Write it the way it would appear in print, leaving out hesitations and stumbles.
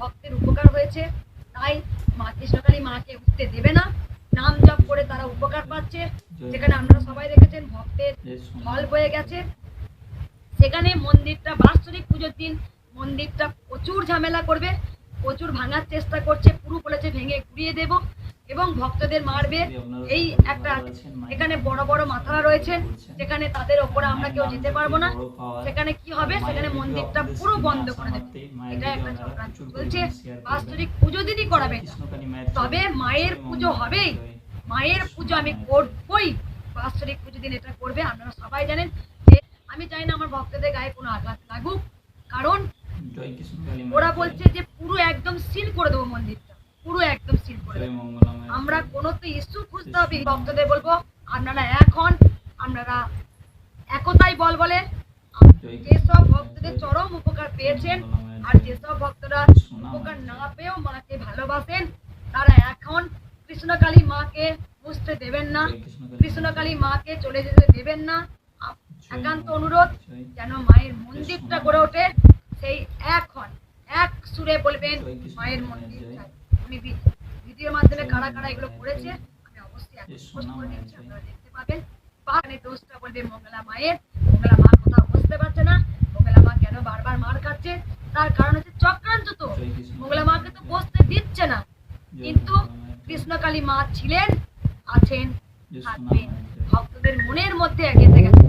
ভক্তের উপকার হয়েছে, তাই মা কৃষ্ণকালী মাকে উঠতে দেবে না। নাম জপ করে তারা উপকার পাচ্ছে। যেখানে আপনারা সবাই দেখেছেন ভক্তের ফল বয়ে গেছে। সেখানে মন্দিরটা বাৎসরিক পুজোর দিন মন্দিরটা প্রচুর ঝামেলা করবে, প্রচুর ভাঙার চেষ্টা করছে, পুরো বলেছে ভেঙে ঘুরিয়ে দেব এবং ভক্তদের মারবে। এই একটা এখানে বড় বড় মাথারা রয়েছেন, যেখানে তাদের ওপরে আমরা কেউ যেতে পারবো না। সেখানে কি হবে, সেখানে মন্দিরটা পুরো বন্ধ করে দেবে। এটা একটা চক্রান্ত চলছে। বাৎসরিক পুজো দিনই করাবে, তবে মায়ের পুজো হবেই। মায়ের পুজো আমি করবই, বাৎসরিক পুজো দিন এটা করবে। আপনারা সবাই জানেন যে আমি চাই না আমার ভক্তদের গায়ে কোনো আঘাত লাগুক, কারণ ওরা বলছে যে পুরো একদম সিল করে দেবো মন্দিরটা, পুরো একদম সিল করে দেবো। আমরা কোনো তো ইস্যু খুঁজতে হবে। ভক্তদের বলবো আপনারা এখন আপনারা একতাই বল বলে যেসব ভক্তদের চরম উপকার পেয়েছেন আর যেসব ভক্তরা উপকার না পেয়েও মাকে ভালোবাসেন, তারা এখন কৃষ্ণকালী মাকে বুঝতে দেবেন না, কৃষ্ণকালী মাকে চলে যেতে দেবেন না। একান্ত অনুরোধ যেন মায়ের মন্দিরটা গড়ে ওঠে। সেই এখন এক সুরে বলবেন মায়ের মন্দির চাই। আমি ভিডিওর মাধ্যমে কারা কারা এগুলো করেছে আমি অবশ্যই এখন পোস্ট করে দিচ্ছি, আপনারা দেখতে পাবেন। বাগানে দোষটা বলবে মঙ্গলা মায়ের। মঙ্গলা মা কোথাও বুঝতে পারছে না, মঙ্গলা মা কেন বারবার মার খাচ্ছে, তার কারণ হচ্ছে চক্রান্ত। তো মঙ্গলা মাকে তো বসতে দিচ্ছে না, কিন্তু কৃষ্ণকালী মা ছিলেন, আছেন, থাকবেন। ভক্তদের মনের মধ্যে গেঁথে গেছে।